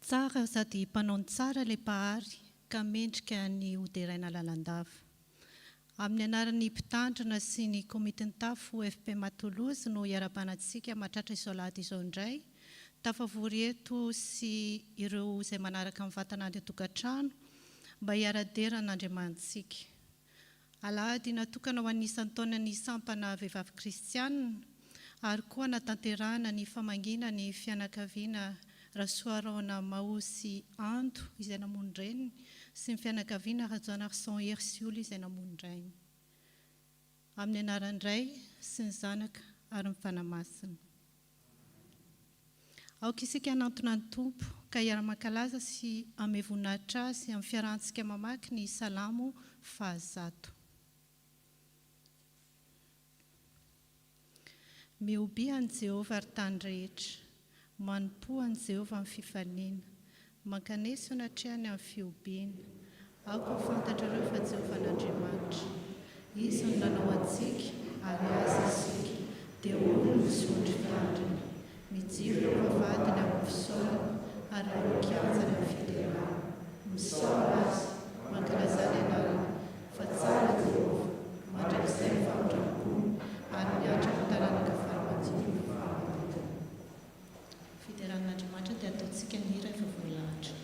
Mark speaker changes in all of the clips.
Speaker 1: Tsara sady mpanao tsara ilay mpahary ka mendrika ny hoderaina lalandava. Amin'ny anaran'ny mpitandrina sy ny komitiny tafo FPMA Toulouse no iarabanantsika mahatratra izao Alahady izao indray. Tafavory eto sy ireo izay manaraka amin'ny vatan'andro an-tokantrano mba hiara-dera n'Andriamantsika. Alahady natokana ho an'ny isantaona ny sampana vehivavy kristianina ary koa natanterahana ny famangina ny fianakaviana Rasoarona Maosy Ando izay namondrainy sy ny fianakaviana Rajana Arsan Hersiolo izay namondrainy. Amin'ny anaran'Ray sy ny Zanaka ary ny Fanamasina. Aoka isika hanantona ny Tompo ka hiara-mankalaza sy hamevoninahitra azy amin'ny fiarahantsika mamaky ny Salamo 100. Mioby an Jehovah ary tany rehetra, manompo an Jehovah amin'ny fifaliana, mankanesy ho natrehany amin'ny fiobiana. Aoka ho fantatrareo fa Jehovah n'Andriamanitra, izy no nanao antsika ary aza isika, dia olona misotro fiandrina, mijiro eo vavadiny amin'ny fisaorana ary mikianjana amin'ny fiterana. Misaotra azy, mankalaza ny anarana, fa tsara Jehovah, mandrakizay ny famindram-pony ary miatra ny taranaka faramadio. Fiteran'Andriamanitra dia ataontsika ny hira efa voalahatra.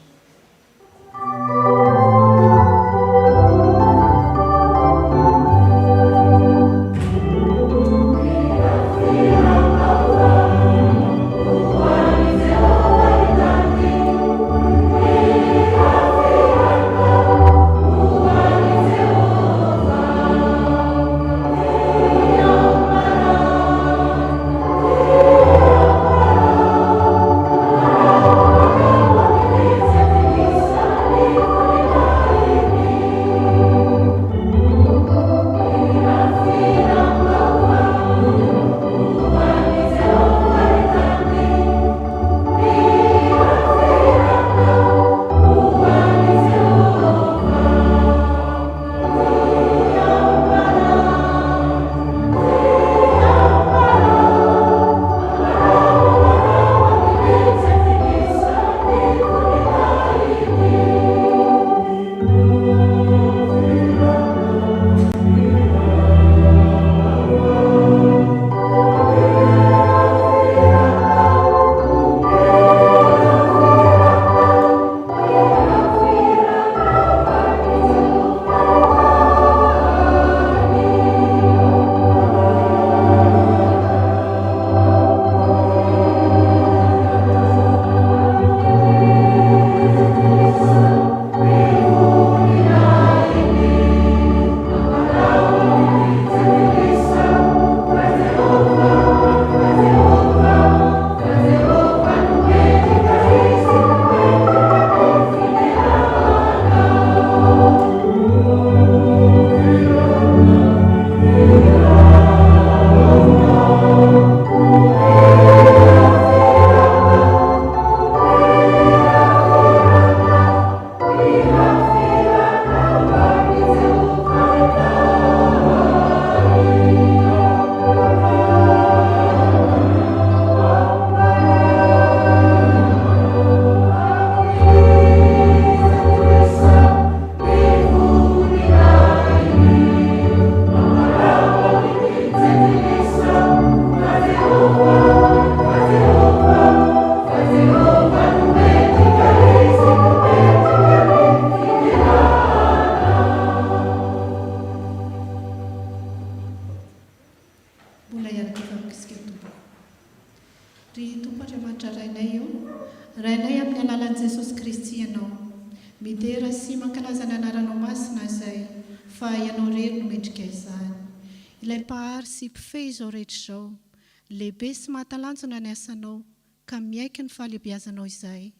Speaker 1: Lehibe sy mahatalanjona ny asanao ka miaiky ny fahalebiazanao izay.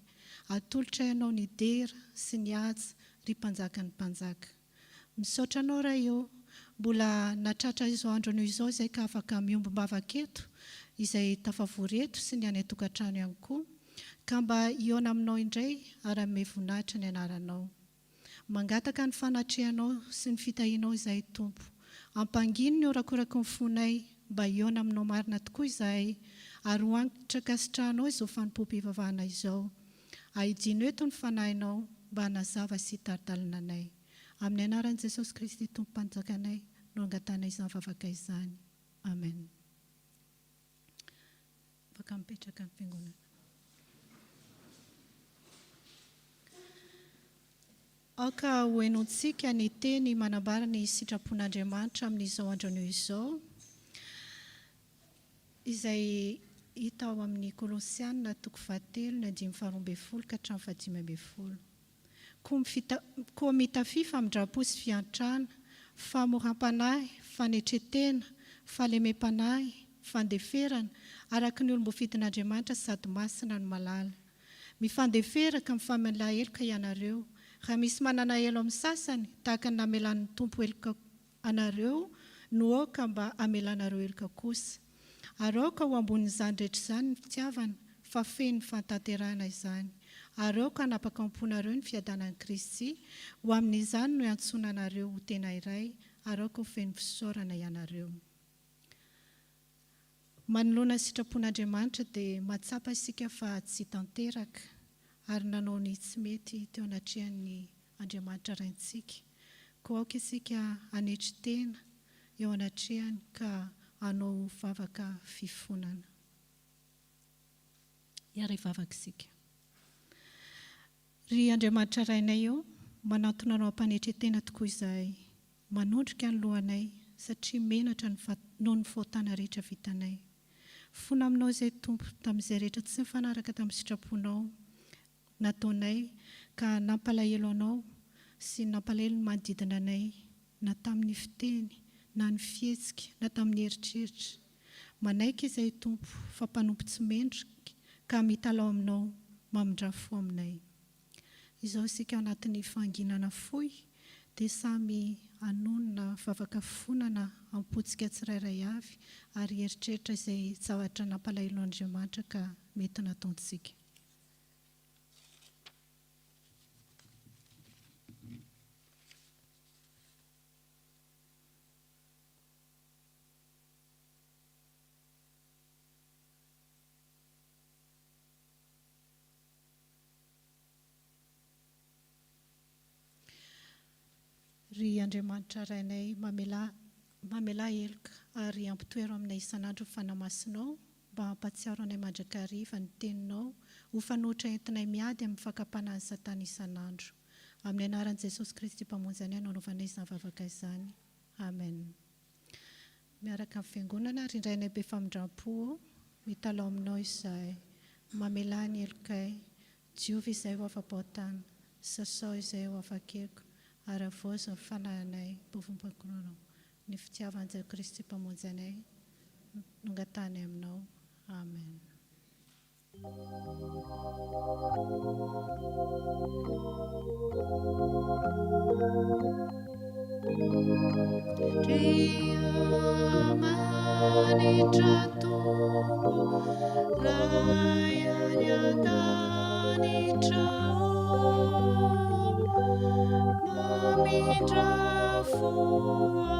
Speaker 1: Atolotra ianao ny dera sy ny aja ry mpanjaka ny mpanjaka. Misaotra anao raha eo mbola natratra izao andro izao izay ka afaka miomby-bavaka eto izay tafavory eto sy ny any an-tokantrano ihany koa ka mba hiona aminao indray ary amin'ny voninahitra ny anaranao. Mangataka ny fanatrehanao sy ny fitahianao izay Tompo. Ampangino ny orakorako ny fonay mba hiona aminao marina tokoa izahay ary hoanitra kasitrahanao izao fanompoam-pivavahana izao. ahijino eto ny fanahinao mba hanazava sy hitaritalina anay. Amin'ny anaran'i Jesosy Kristy Tompo-Mpanjakanay no angatana izany vavaka izany. Amen. Afaka mipetraka ny fiangonana. Aoka hoenontsika ny teny manambara ny sitrapon'Andriamanitra amin'izao andronio izao, izay hita ao amin'ny Kolosianina 3:7-12 ka hatramin'ny 5:12. Koa mitafy famindrapo sy fiantrana, famoram-panahy, fanetretena, fahalemem-panahy, fandeferana, araka ny olom-bofidin'Andriamanitra sady masina no malala. Mifandeferaka amin'ny famelaheloka ianareo. Raha misy manana elo amin'ny sasany, tahaka ny namelan'ny tompo eloka anareo, no aoka mba amelanareo eloka kosa. Ary aoka ho ambonin'izany rehetra izany ny fitiavana, fa feno fantanterahana izany. Ary aoka hanapakaom-ponareo ny fiadanan'i Kristy, ho amin'izany no iantsonanareo ho tena iray, ary aoka ho feno fisaorana ianareo. Manoloana sitrapon'Andriamanitra dia mahatsapa isika fa tsy tanteraka, ary nanao ny tsy mety teo anatrehan'ny Andriamanitra raintsika. Koa aoka isika hanetri-tena eo anatrehany ka hanao vavaka fifonana. Iary vavaka isika. Ry Andriamanitra rainay eo, manantona anao ampanetri-tena tokoa izay manondrika ny lohanay, satria menatra noho ny fahotana rehetra vitanay. Fona aminao izay tompo tamin'izay rehetra tsy mifanaraka tamin'ny sitraponao nataonay, ka nampalahelo anao sy nampalahelo ny manodidina anay, na tamin'ny fiteny, na ny fihetsika, na tamin'ny eritreritra. Manaiky izay tompo, fa mpanompo tsy mendrika, ka mitalao aminao, mamindrafo aminay. Izao isika anatin'ny fanginana fohy, dia samy hanonona vavaka fonana ampotsika tsirairay avy, ary eritreritra izay zavatra nampalahelo Andriamanitra ka mety nataontsika. Ry Andriamanitra rainay, mamela heloka ary ampitoero aminay isan'andro fanamasinao, mba hampatsiaro anay mandrakariva ny teninao, ho fanohitra entinay miady amin'ny fakapana ny Satana isan'andro. Amin'ny anaran'i Jesosy Kristy mpamonjy anay no anaovanay izany vavaka izany. Amen. Miaraka amin'ny fiangonana, rindrainay be famindram-po, mitalao aminao izay mamela ny helokay, diovy izay ho afa-paotana, sasao izay ho afa-keko, ary avozo ny fanahinay, bovom-pakoronao. Ny fitiavan'i Jesu Kristy mpamonjy anay, nongatany aminao. Amen. Manitra tombo, raya nyadanitra mamindra fuamina.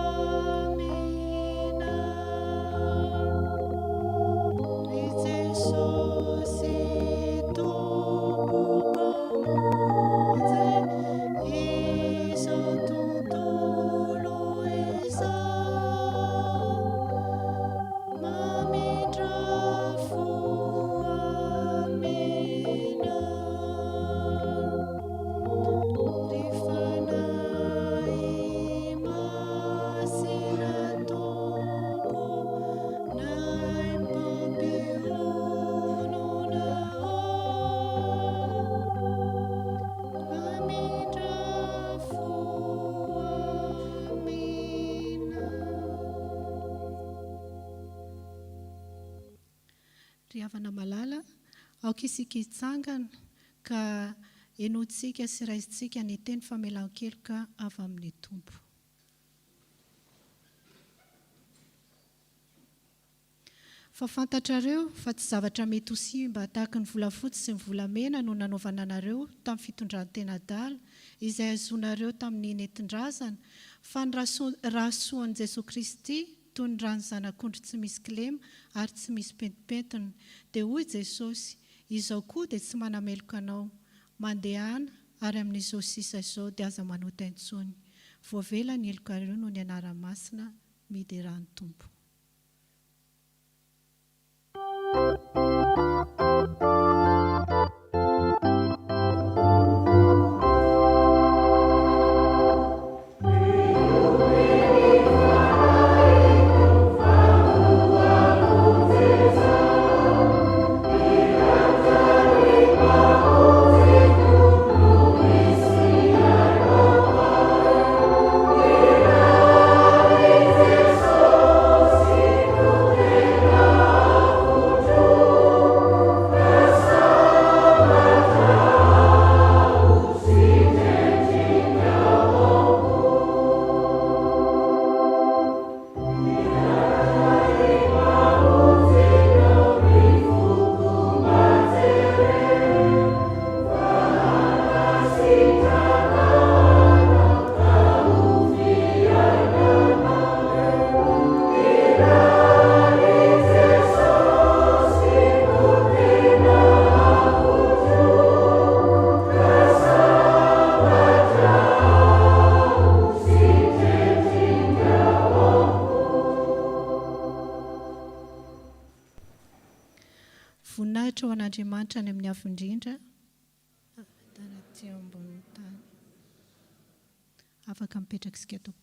Speaker 1: Ry Jesosy tombo pamonjy, izao tontolo izao, mamindra fuamina. Ry fanahy masina tompo, nay mampionona ao, mamindra fuamina. Ry havana malala, aoka isika hitsangana ka enoantsika sy raisintsika ny teny famelan-keloka avy amin'ny tompo. Fa fantatrareo fa tsy zavatra mety ho simba tahaka ny volafotsy sy ny volamena no nanaovana anareo tamin'ny fitondran-tena adala, izay azonareo tamin'ny nentin-drazana, fa ny rahasoan'i Jesosy Kristy toy ny rano zanak'ondry tsy misy kilema ary tsy misy pentimpentina, dia hoy Jesosy, izao koa dia tsy manameloka anao, mandehana ary amin'izao sisa izao dia aza manota intsony. Voavela ny eloka ireo no ny anara-masina midy rano tompo. Voninahitra ho an'Andriamanitra any amin'ny avo indrindra, taraty eo ambonin'ny tany. Afaka mipetraka isika tompoko.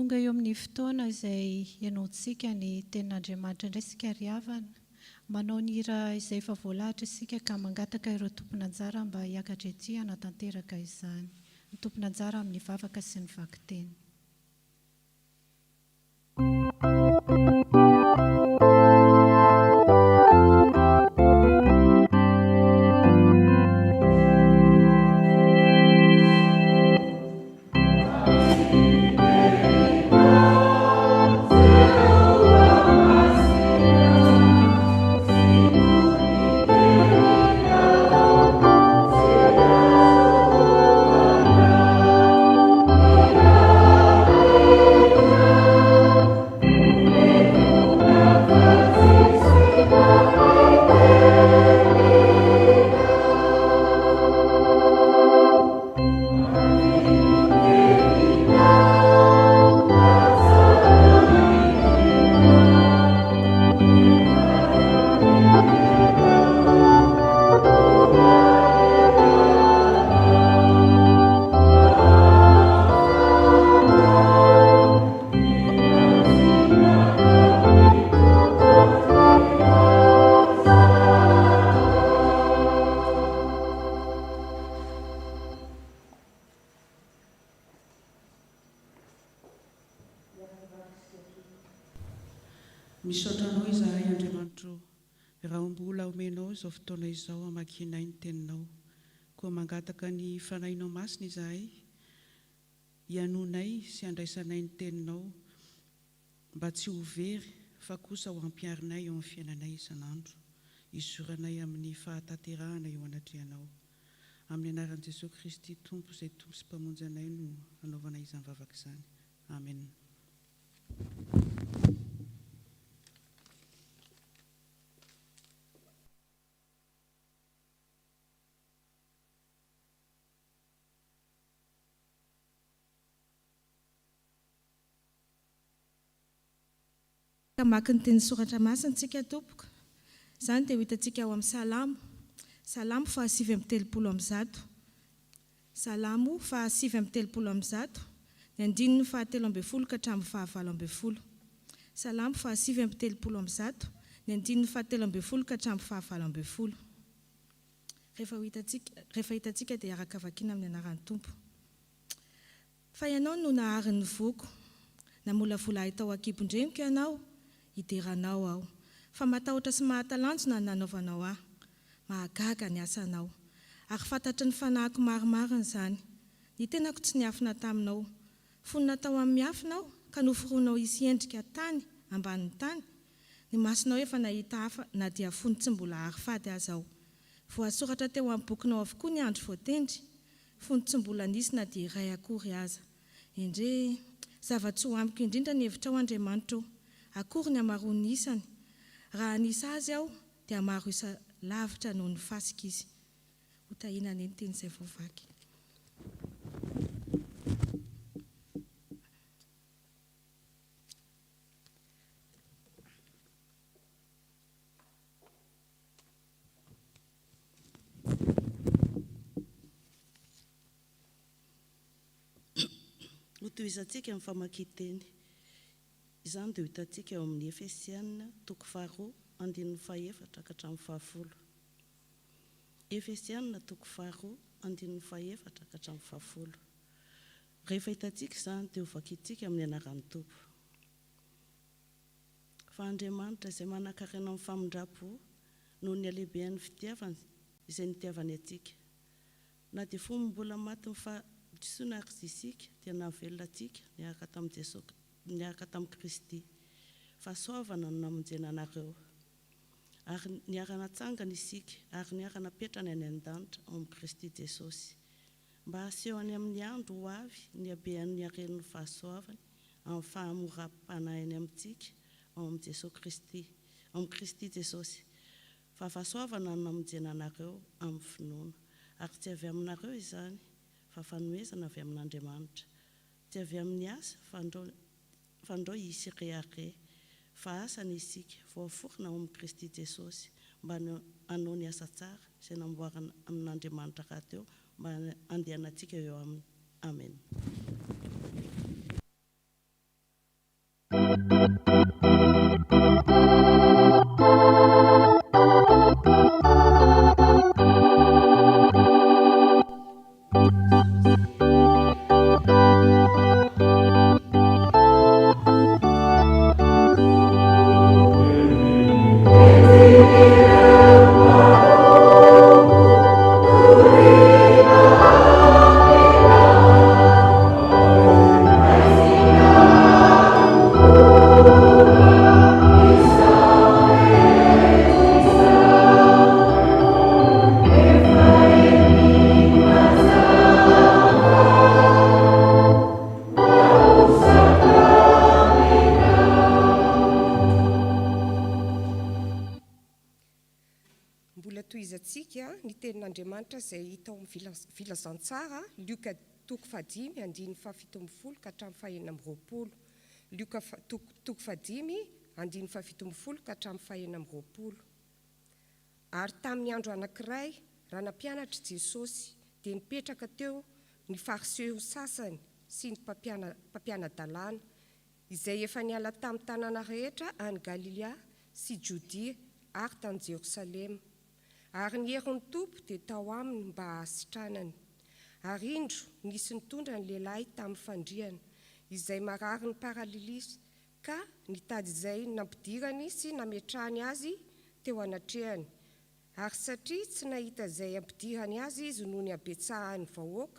Speaker 1: Tonga eo amin'ny fotoana izay ianoantsika ny tenin'Andriamanitra indray sika riavana, manao ny hira izay efa voalahatra isika ka mangataka ireo tompona anjara mba hiakatra ety hanatanteraka izany. Ny tompona anjara amin'ny vavaka sy ny vakiteny.
Speaker 2: Misaotranao izahay Andriamanitro, raha mbola omenao izao fotoana izao hamakinay ny teninao, koa mangataka ny fanahinao masina izahay, hianonay sy handraisanay ny teninao, mba tsy ho very fa kosa ho ampiarinay eo amin'ny fiainanay isan'andro, isoranay amin'ny fahatanterahana eo anatrehanao. Amin'ny anaran'i Jesosy Kristy Tompo izay Tompo sy mpamonjy anay no anaovanay izany vavaka izany. Amen.
Speaker 3: Maka ny teny soratra masina tsika tompoko. Zany dia ho hitantsika ao amin'ny Salamo fa 7:30. Salamo fa 7:30. Ny andininy fa 13 ka hatramin'ny fa 20. Salamo fa 7:30. Ny andininy fa 13 ka hatramin'ny fa 20. Rehefa hitantsika dia araka vakiana amin'ny anaran'ny Tompo. Fa ianao no naharin'ny voko, namolavola tao akibondreniko ianao, hideranao aho. Fa matahotra sy mahatalanjona ny nanaovanao aho, mahagaga ny asanao. Ary fantatry ny fanahiko marimariny izany, ny tenako tsy niafina taminao. Fonina tao amin'ny afinao, ka noforoanao isy endrika tany, ambanin'ny tany. Ny masonao efa nahita hafa, na dia fony tsy mbola arifady aza ao. Voasoratra teo amin'ny bokinao avokoa ny andro voatendry, fony tsy mbola nisy na dia iray akory aza. Endre, zava-tsy ho amiko indrindra ny hevitrao Andriamanitra, akory ny amaroany isany. Raha nisy azy aho, dia maro isa lavitra noho ny fasika izy. Hotahinany ny teny izay voavaky.
Speaker 2: Hotohizantsika amin'ny famakian-teny. Izany dia hitantsika eo amin'ny Efesiana 2:4 andininy 4 ka hatramin'ny 10. Efesiana 2:4 andininy 4 ka hatramin'ny 10. Rehefa hitantsika izany dia hovakintsika amin'ny anaran'ny Tompo. Fa Andriamanitra izay manan-karena amin'ny famindrapo noho ny halehibehan'ny fitiavany izay nitiavany antsika. Na dia fomba mbola maty mifandrosoana ary isika dia nahavelona antsika niaraka tamin'i Jesosy, niaraka tamin'i Kristy. Fahasoavana no namonjena anareo. Ary niara-natsangana isika ary niara-napetrana any an-danitra ao amin'ny Kristy Jesosy. Mba aseho any amin'ny andro ho avy ny habehan'ny haren'ny fahasoavany amin'ny fahamoram-panahiny amintsika ao amin'ny Jesosy Kristy, ao amin'ny Kristy Jesosy. Fa fahasoavana no namonjena anareo amin'ny finoana. Ary tsy avy aminareo izany, fa fanomezana avy amin'Andriamanitra. Tsy avy amin'ny asa, fandro hisy reare, fa asa ny isika, voaforona ao amin'ny Kristy Jesosy, mba hanao ny asa tsara, izay namboarana amin'Andriamanitra rahateo, mba andehanantsika eo aminy. Amen.
Speaker 4: Ny tenin'Andriamanitra izay hita ao amin'ny filazantsara, Luka 5 andininy 17 ka hatramin'ny 20. Luka 5 andininy 17 ka hatramin'ny 20. Ary tamin'ny andro anankiray, raha nampianatra Jesosy dia nipetraka teo ny fariseo sasany sy ny mpampiana-dalàna izay efa niala tamin'ny tanàna rehetra any Galilea sy Jodia ary tany Jerosalema. Ary ny herin'ny Tompo dia tao aminy mba hasitranany. Ary indro nisy nitondra ny lehilahy tamin'ny fandriana izay marary ny paralilisy, ka nitady izay nampidirany sy nametrahany azy teo anatrehany. Ary satria tsy nahita izay ampidirany azy izy noho ny abetsahany vahoaka,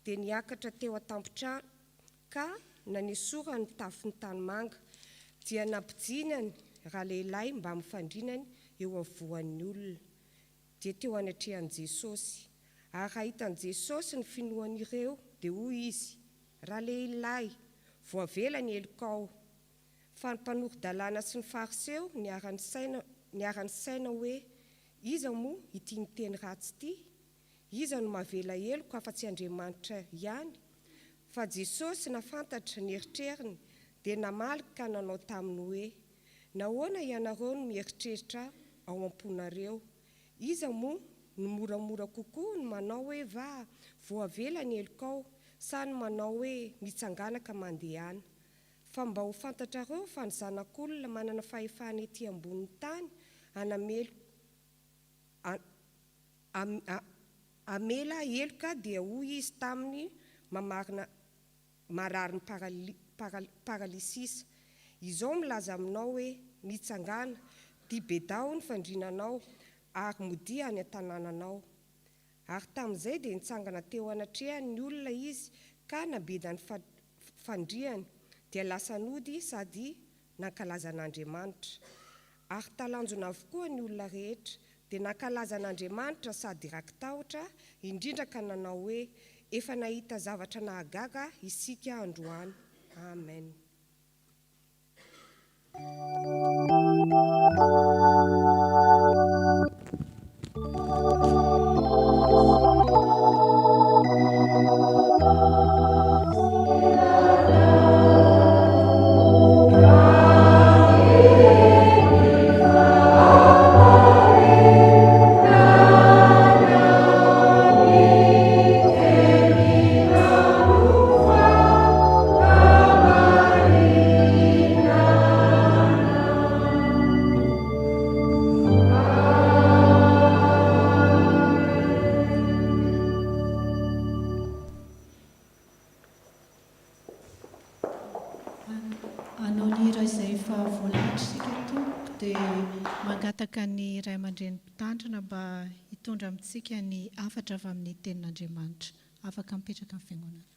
Speaker 4: dia niakatra teo an-tampon-trano ka nanesorany tafon'ny tanimanga, dia nampidinany raha lehilahy mba mifandrinany eo avoan'ny olona. Dia teo anatrehany Jesosy. Ary ahitan'i Jesosy ny finoan'ireo, dia hoy izy, raha lehilahy, voavela ny helokao. Fa ny mpanoron-dalàna sy ny fariseo niara-ny saina hoe, iza moa ity niteny ratsy ity? Iza no mavela heloko afa-tsy Andriamanitra ihany? Fa Jesosy nafantatra ny eritreriny, dia namalaka ka nanao taminy hoe, nahoana ianareo no mieritreritra ao am-ponareo. Iza moa no moramora kokoa no manao hoe va voavela ny elikao sa ny manao hoe mitsanganaka mandehana. Fa mba ho fantatrareo fa ny zanak'olona manana fahefana ety ambonin'ny tany hanamelo amela eloka dia hoy izy taminy marary ny paralysisa. Izao milaza aminao hoe mitsangana, tia bedao ny fandrinanao ary modia any an-tanànanao. Ary tamin'izay dia nitsangana teo anatrehany ny olona izy ka nabeda ny fandriany dia lasa nody sady nankalaza n'Andriamanitra. Ary talanjona avokoa ny olona rehetra dia nankalaza n'Andriamanitra sady rakitahotra, indrindra ka nanao hoe efa nahita zavatra nahagaga isika androany. Amen.
Speaker 1: Mangataka ny Ray aman-dreny mpitandrina mba hitondra amintsika ny hafatra avy amin'ny tenin'Andriamanitra. Afaka mipetraka amin'ny fiangonana.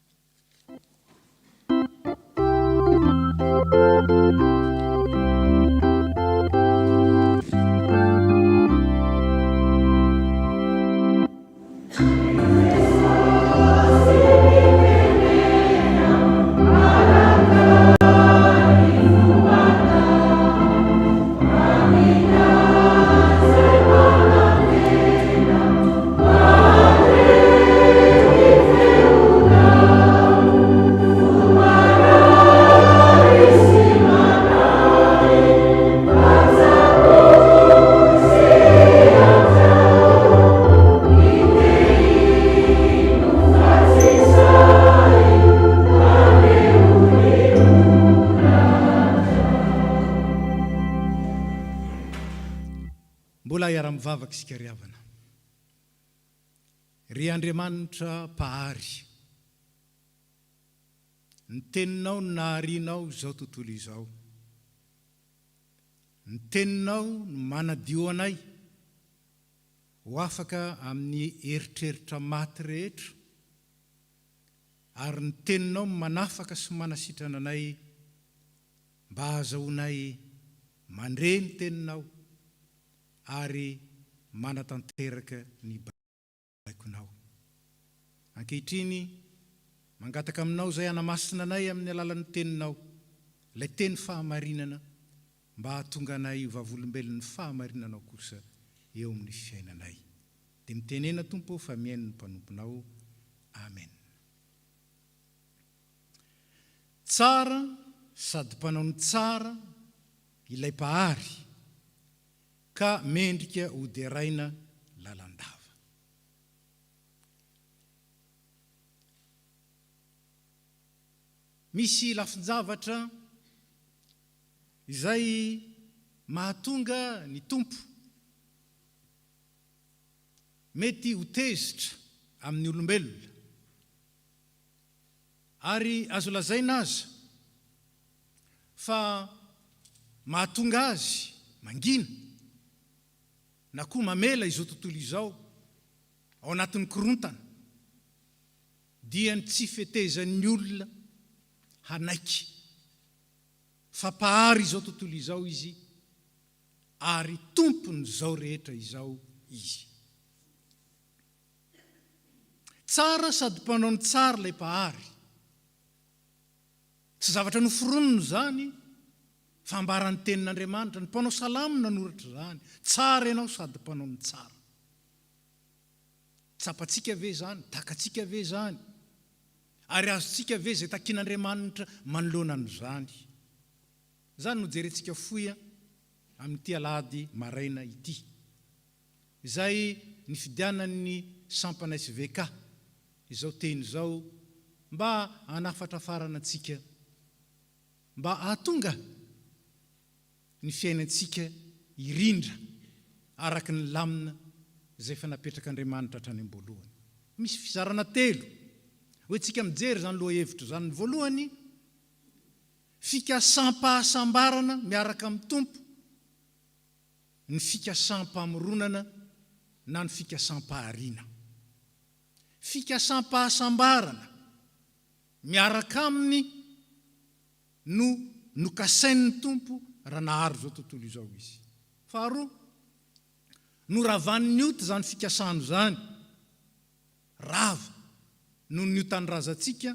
Speaker 5: Mivavaka isika riavana. Ry Andriamanitra pahary, ny teninao no naharianao izao tontolo izao. Ny teninao no manadio anay ho afaka amin'ny eritreritra maty rehetra, ary ny teninao manafaka sy manasitrana anay mba ahazoanay mandre ny teninao ary manatanteraka ny baikonao. Ankehitriny mangataka aminao zay anamasina anay amin'ny alalan'ny teninao, ilay teny fahamarinana, mba hahatonga anay vavolombelon'ny fahamarinanao kosa eo amin'ny fiainanay. Dia mitenena Tompo fa miaino ny mpanomponao. Amen. Tsara sady mpanao ny tsara ilay pahary, ka mendrika hoderaina lalandava. Misy lafin-javatra izay mahatonga ny tompo mety ho tezitra amin'ny olombelona, ary azo lazaina aza fa mahatonga azy mangina na koa mamela izao tontolo izao ao anatin'ny korontana, dia ny tsy fetezan'ny olona hanaiky fa pahary izao tontolo izao izy, ary tompony izao rehetra izao izy. Tsara sady mpanao ny tsara ilay pahary, tsy zavatra noforonony zany, fambaran'ny tenin'Andriamanitra, ny mpanao salamo nanoratra zany. Tsara ianao sady mpanao ny tsara. Tsapatsika ve zany, takatsika ve zany, ary azotsika ve zay takian'Andriamanitra manoloana an'izany. Zany no jerentsika foia amin'ity alahady maraina ity. Izay ny fidianan'ny sampana SVK izao teny izao mba hanafatrafarana antsika, mba ahatonga ny fiainantsika irindra araka ny lamina izay fa napetraka Andriamanitra hatrany am-boalohany. Misy fizarana telo hoe tsika mijery zany loha hevitro zany. Ny voalohany, fikasam-pahasambarana miaraka amin'ny Tompo, ny fikasam-pamoronana na ny fikasam-pahariana. Fikasam-pahasambarana miaraka aminy no kasain'ny Tompo raha naharo zao tontolo izao izy. Faharoa, no ravan'ny ota zany fikasano zany, rava noho ny tanindrazantsika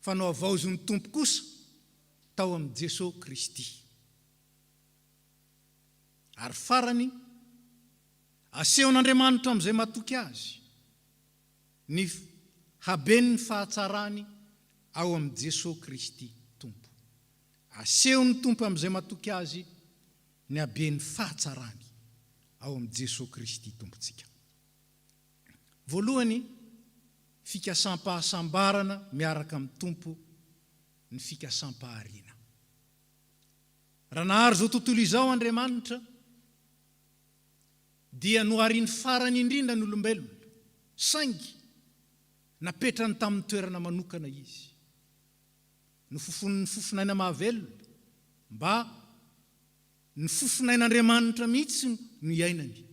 Speaker 5: fa no avaozon'ny Tompo kosa tao amin'ny Jesosy Kristy. Ary farany, asehon'Andriamanitra amin'izay matoky azy ny haben'ny fahatsarany ao amin'ny Jesosy Kristy Tompo. Asehon'ny Tompo amin'izay matoky azy ny haben'ny fahatsarany ao amin'ny Jesosy Kristy Tompontsika. Voalohany, fikasam-pahasambarana miaraka amin'ny Tompo, ny fikasam-pahariana. Raha nahary zao tontolo izao Andriamanitra dia nohariany farany indrindra ny olombelona, saingy napetrany tamin'ny toerana manokana izy. Ny fofinaina mahavelona mba ny fofinain'Andriamanitra mihitsy no iainany.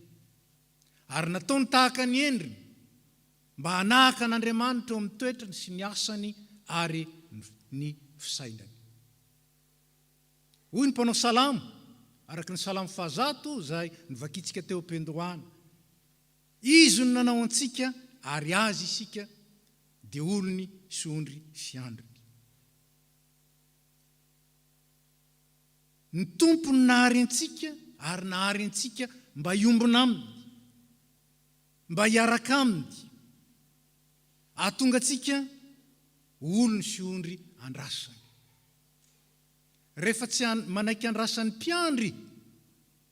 Speaker 5: Ary nataony tahaka ny endriny mba hanahaka an'Andriamanitra eo amin'ny toetrany sy ny asany ary ny fisainany. Hoy ny mpanao salamo, araka ny salamo 100 izay nivakitsika teo am-pendohana. Izy no nanao antsika ary azy isika dia olony sy ondry fiandriny. Ny Tompo ny nahary antsika ary nahary antsika mba hiombona aminy, mba hiaraka aminy, ahatonga antsika olony sy ondry andrasany. Rehefa tsy manaiky andrasan'ny mpiandry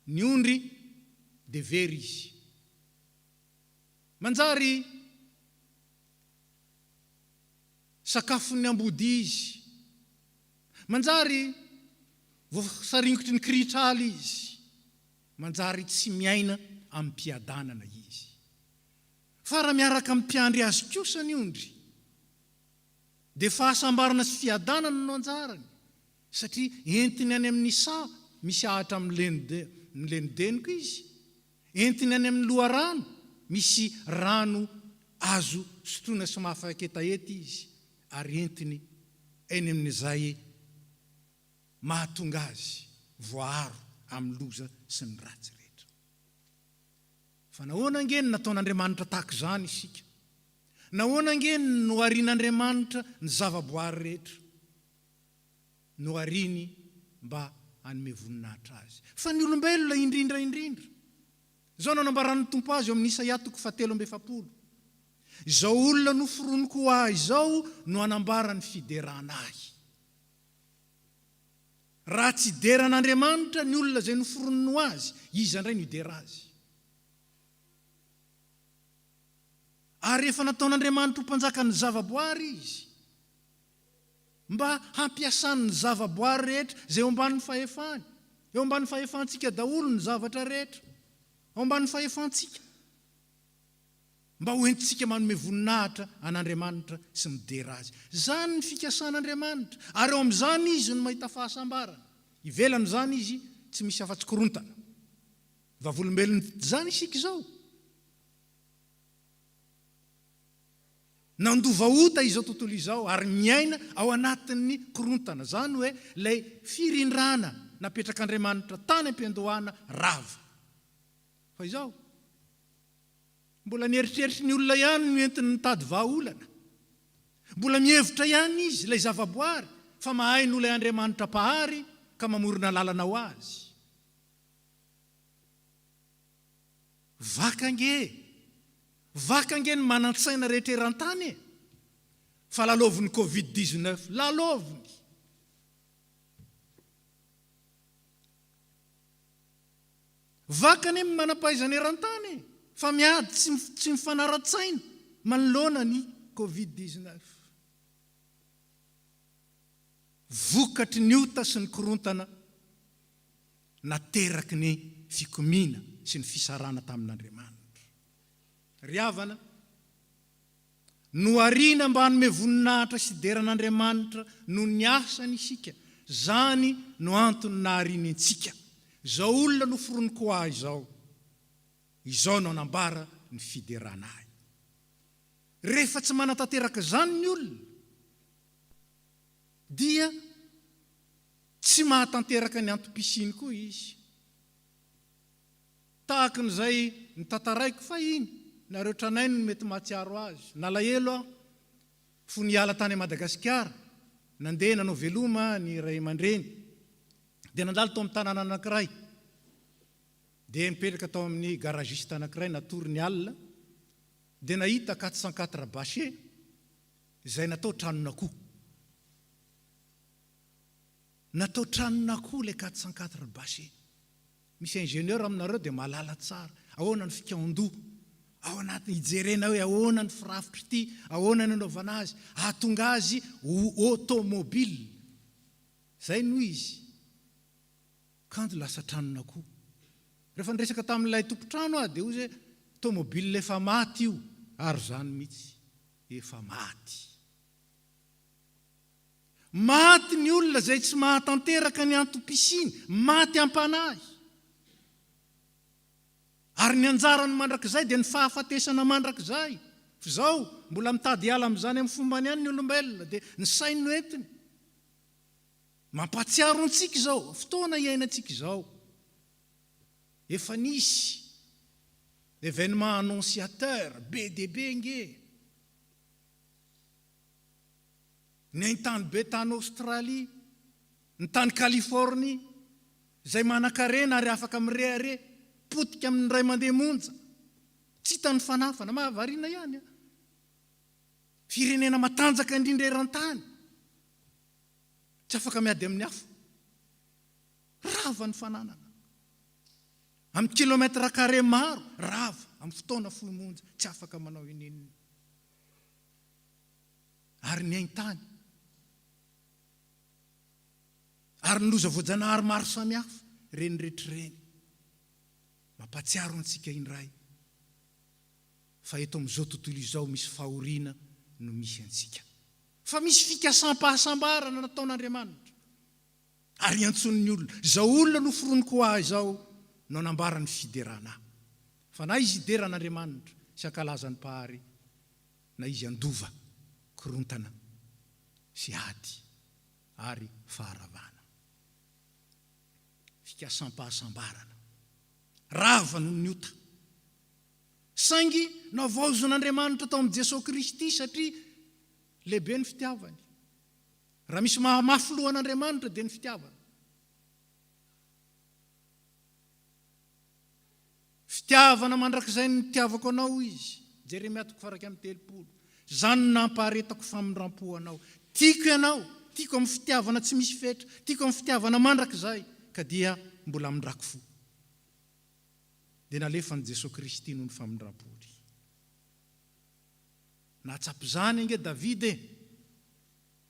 Speaker 5: ny ondry dia very izy. Manjary sakafon'ny ambody izy, manjary voasaringotry ny kritraly izy, manjary tsy miaina amin'ny mpiadanana izy. Fa raha miaraka amin'ny mpiandry azy kosa ny ondry dia fahasambarana sy fiadanana no anjarany, satria entiny any amin'ny misy ahatra amin'ny lenideniko izy, entiny any amin'ny loharano misy rano azo sotroina sy mahafaketaety izy, ary entiny eny amin'izay mahatonga azy voaharo amin'ny loza sy ny ratsy rehetra. Fa nahoana angeny nataon'Andriamanitra tahaka izany isika? Nahoana angeny no arian'Andriamanitra ny zavaboary rehetra? No ariany mba hanome voninahitra azy. Fa ny olombelona indrindra. Izao nanambaran'ny Tompo azy eo amin'ny Isaia 7:7. Izao olona noforonoko ahy izao no hanambarany fiderana ahy. Raha tsy deran'Andriamanitra ny olona izay noforonino azy, izy indray no hidera azy. Ary efa nataon'Andriamanitra ho mpanjaka ny zavaboary izy, mba hampiasany zavaboary rehetra izay eo ambanin'ny fahefany, eo ambanin'ny fahefantsika daholo ny zavatra rehetra, eo ambanin'ny fahefantsika, mba ho entintsika manome voninahitra an'Andriamanitra sy midera azy. Zany ny fikasan'Andriamanitra, ary eo amin'izany izy no mahita fahasambarana. Ivelany zany izy tsy misy afa-tsy korontana. Vavolombelony zany isika izao. Nandovaota izao tontolo izao ary miaina ao anatin'ny korontana. Zany hoe ilay firindrana napetrak'Andriamanitra tany am-pendohana rava. Fa izao, mbola nieritreritra ny olona ihany no entiny nitady vahaolana. Mbola mihevitra ihany izy ilay zavaboary fa mahay no ilay Andriamanitra pahary ka mamorona lalana ho azy. Vakange ny manan-tsaina rehetra eran-tany e. Fa laloviny Covid-19, laloviny. vakany manampaizana eran-tany fa miady tsy mifanara-tsaina manoloana ny Covid-19. Vokatry ny ota sy ny korontana nateraky ny fikomiana sy ny fisarana tamin'Andriamanitra. Ry havana, no arina mba hanome voninahitra sy deran'Andriamanitra no ny asany isika. Zany no antony nahariny antsika. Zao olona no foroniko ahy izao no anambara ny fiderana ahy. Rehefa tsy manatanteraka zany ny olona, dia tsy mahatanteraka ny antom-pisiny koa izy. Tahaka n'izay ny tantaraiko fa iny, nareo tranainy no mety mahatsiaro azy. Nalahelo aho, fony hiala tany Madagasikara, nandeha nanao veloma ny ray aman-dreny, dia nandalo tao amin'ny tanàna anankiray, dia nipetraka tao amin'ny garagiste anankiray, natory ny alina, dia nahita 404 bâcher izay natao tranon'akoho. Natao tranon'akoho le 404 bâcher. Misy ingénieur aminareo dia malala tsara. Ahoana ny fikaon-doha, ao anatin'ny hijerena hoe ahoana ny firafitry ity, ahoana ny anaovana azy, ahatonga azy ho automobile. Zay no izy. Kanto lasa tranon'akoho. Rehefa niresaka tamin'ilay tompotrano dia hoy hoe automobile efa maty io, ary zany mihitsy efa maty. Maty ny olona zay tsy mahatanteraka ny antom-pisiny, maty ampanahy. Ary ny anjarany mandrakizay dia ny fahafatesana mandrakizay. Zao mbola mitady hiala amin'izany amin'ny fombany ihany ny olombelona, dia ny sainy no entiny. Mampatsiaro antsika izao, fotoana iainantsika izao. Efa nisy événement annonciateur be dia be nge. Ny tany be tany Australie, ny tany Californie, izay manan-karena ary afaka mirehare, potika amin'ny ray mandeha monja. Tsy hitany fanafana, mahavariana ihany. Firenena matanjaka indrindra eran-tany. Tsy afaka miady amin'ny hafa. Rava ny fananana. Amin'ny kilometra carré maro, rava, amin'ny fotoana fohy monja, tsy afaka manao ineniny. Ary ny hain-tany. Ary ny loza voajanahary maro samihafa, reny rehetrareny. Mampatsiaro antsika indray. Fa eto amin'izao tontolo izao misy fahoriana no misy antsika. Fa misy fikasam-pahasambarana nataon'Andriamanitra. Ary antson'ny olona. Zao olona no foroniko ahy izao no anambara ny fiderana. Fa na izy ideran'Andriamanitra sy ankalazany pahary, na izy andova, korontana, sy ady, ary faharavana. Fikasam-pahasambarana. Rava no ny ota. Saingy navaozon'Andriamanitra tao amin'ny Jesosy Kristy satria lehibe ny fitiavany. Raha misy mahamafy lohan'Andriamanitra dia ny fitiavany. Fitiavana mandrakizay ny tiavako anao izy. Jeremia 3:30. Zany nampaharetako famindram-po anao. Tiako ianao, tiako amin'ny fitiavana tsy misy fetra, tiako amin'ny fitiavana mandrakizay, ka dia mbola mindrako fo. Dia nalefa ny Jesosy Kristy noho ny famindram-poly. Natsapy zany inge Davide.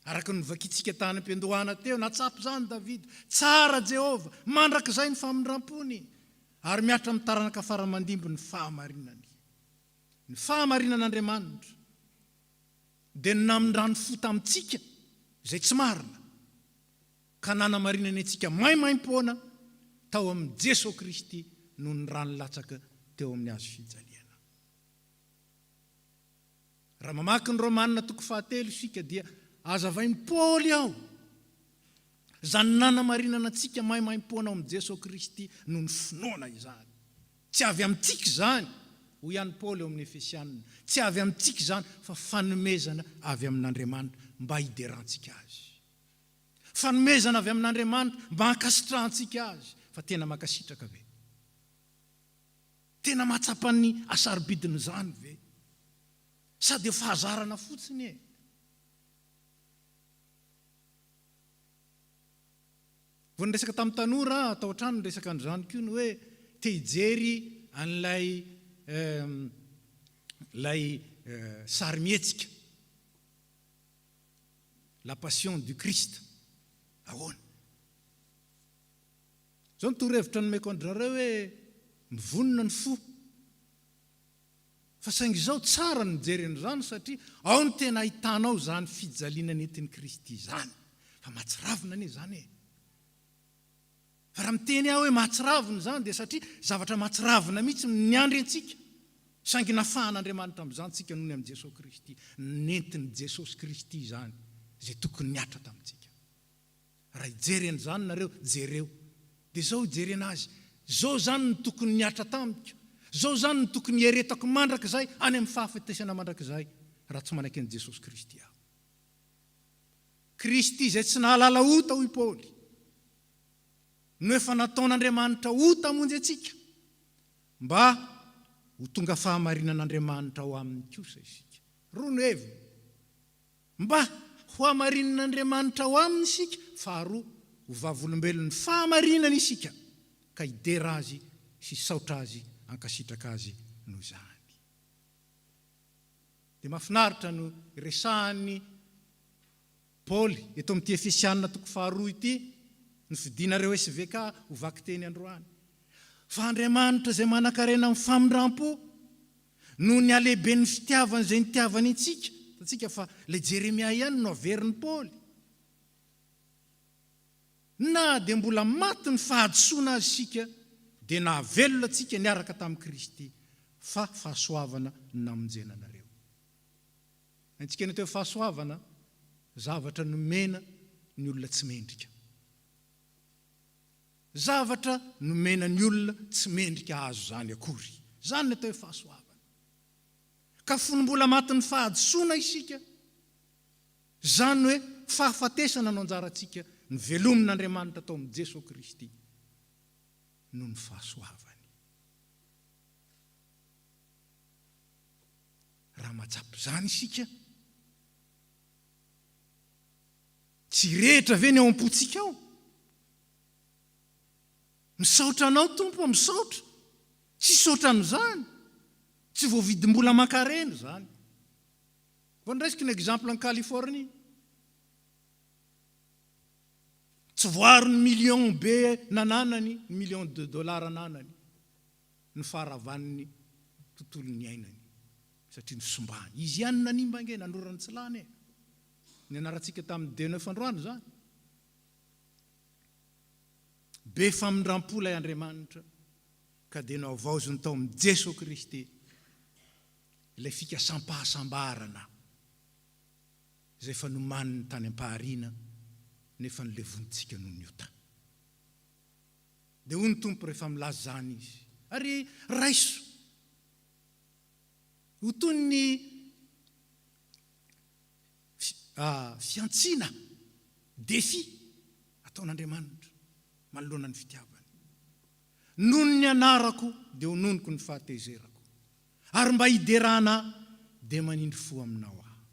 Speaker 5: Araka ny vakitsika tany am-piandohana teo, natsapy zany Davide. Tsara Jehova, mandrakizay ny famindram-pony. Ary miatra amin'ny taranaka faramandimby ny fahamarinany. Ny fahamarinan'Andriamanitra. Dia namindrano fo tamintsika, izay tsy marina. Ka nanamarinany antsika maimaim-poana tao amin'ny Jesosy Kristy noho ny rano latsaka teo amin'ny hazo fijaliana. Raha mamaky ny Romanina 9:7 isika dia azavain'i Paoly aho. Zany nanamarinana antsika maimaim-poana ao amin'ny Jesosy Kristy noho ny finoana izany. Tsy avy amintsika zany, ho ihany Paoly ao amin'ny Efesianina. Tsy avy amintsika zany, fa fanomezana avy amin'Andriamanitra mba hiderantsika azy. Fanomezana avy amin'Andriamanitra mba hankasitrantsika azy. Fa tena mankasitraka ve? Tena matsapan'ny asaribidiny zany ve? Sady fahazarana fotsiny e. Vao niresaka tamin'ny tanora, atao trano niresaka androany koa ny hoe te hijery an'ilay sary mihetsika la passion du Christ ahoana zao ny torohevitra nomeko andrareo hoe mivonona ny fo fa saingy izao tsara ny mijery an'izany satria ao ny tena ahitanao zany fijaliana nentin'ny Kristy zany fa mahatsiravina anie zany fa raha miteny aho hoe mahatsiravina zany dia satria zavatra mahatsiravina mihitsy ny andry antsika saingy nafahan'Andriamanitra amin'izany tsika nohony amin'i Jesosy Kristy nentin'i Jesosy Kristy zany zay tokony niatra tamintsika raha hijery an'izany nareo jereo dia zao hijery anazy zao zany ny tokony niatra tamiko zao zany ny tokony hieretako mandrakizay any amin'ny fahafatesana mandrakizay raha tsy manaiky an'i Jesosy Kristy aho Kristy zay tsy nahalala ota hoy Paoly no efa nataon'Andriamanitra ota hamonjy antsika mba ho tonga fahamarinan'Andriamanitra ao amin'ny kosa isika roa no heviny mba ho hamarinan'Andriamanitra ao aminy isika faharoa ho vavolombelon'ny fahamarinana isika ka hidera azy sy saotra azy ankasitraka azy noho izany dia mahafinaritra no resahany Paoly eto amin'ity Efesianina toko faharoa ity ny fidinareo SVK ho vaky teny androany fa Andriamanitra zay manan-karena amin'ny famindram-po no ny alehibe ny fitiavany zay nitiavany antsika tatsika fa le Jeremia ihany no averin'ny Paoly na dia mbola maty ny fahadisoana azy sika dia nahavelona atsika niaraka tamin'i Kristy fa fahasoavana namonjenanareo antsika ny teo fahasoavana zavatra nomena ny olona tsy mendrika zavatra nomena ny olona tsy mendrika azo zany akory zany ny atao hoe fahasoavana ka fony mbola maty ny fahadisoana isika zany hoe fahafatesana no anjarantsika ny velomin'Andriamanitra tao amin'i Jesosy Kristy no ny fahasoavany raha mahatsapy zany isika tsy rehetra ve ny ao am-potsika ao misaotra anao tompo misaotra tsy saotra an'izany tsy voavidim-bola mankarena zany vo ndraisiko ny exemple ny Californie tsy voaro ny million be nananany $1 million nanany ny faharavan'ny tontolo ny ainany satria nysombany izy ihany nanimba nge nandorany tsy lany ny anarantsika tamin'ny 29 androany zany be famindram-polay Andriamanitra ka dia nao vaozony tao amin'i Jesosy Kristy ilay fikasam-pahasambarana zay fa nomaniny tany am-paharina nefa nilevontsika noho ny ota dia hoy ny tompo rehefa milaza zany izy ary raiso ho toy ny fiantsina defi ataon'Andriamanitra manoloana ny fitiavany noho ny anarako dia hononiko ny fahatezerako ary mba hiderana dia manindry fo aminao aho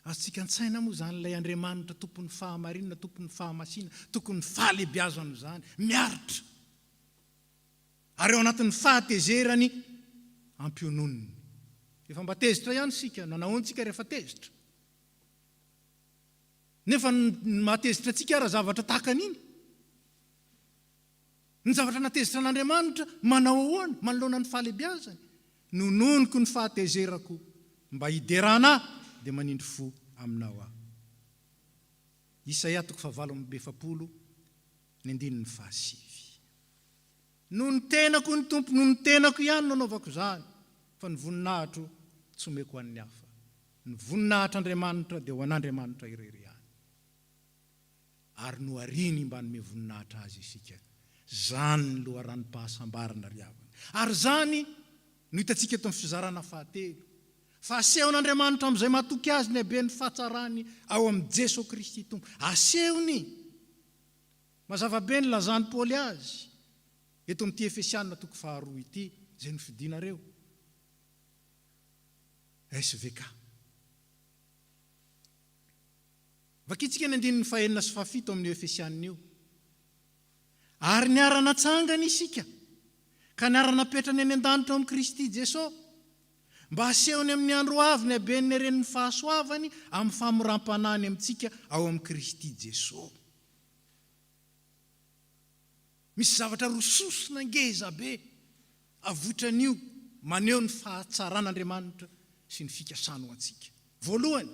Speaker 5: azontsika antsaina moa zany ilay Andriamanitra tompon'ny fahamarinana tompon'ny fahamasina tokony fahalehibiazana zany miaritra ary ao anatin'ny fahatezerany ampiononiny efa mba tezitra ihany sika nanahoantsika rehefa tezitra nefa mahatezitra atsika raha zavatra tahakan'iny ny zavatra natezitra n'Andriamanitra manao ahoana manoloana ny fahalehibiazany nononiko ny fahatezerako mba hiderana dia manindry fo aminao aho Isaia 9:7 ny 9:5 no ny tenako ny tompo no ny tenako ihany no anaovako zany fa ny voninahitro tsy omeko an'ny hafa ny voninahitr'Andriamanitra dia ho an'Andriamanitra irery ihany ary no ariny mba nome voninahitra azy isika zany ny loharan'ny-pahasambarana riavana ary zany no hitantsika eto amin'ny fizarana fahatelo fa asehon'Andriamanitra amin'izay matoky azy ny habe ny fahatsarany ao amin'i Jesosy Kristy tompo asehony mazava be ny lazany Paoly azy eto amin'ity Efesianina toko faharoa ity zay nofidinareo SVK vakitsika ny 9 sy 7 amin'ny Efesianina io Ary niarana tsangana isika ka niarana petrany any an-danitra amin'ny Kristy Jesosy mba asehony amin'ny andro avy ny aben'ny ren'ny fahasoavany amin'ny famoram-panany amintsika ao amin'ny Kristy Jesosy. Misy zavatra rososona ngeza be avotran'io maneho ny fahatsaràn'Andriamanitra sy ny fikasana ho antsika. Voalohany,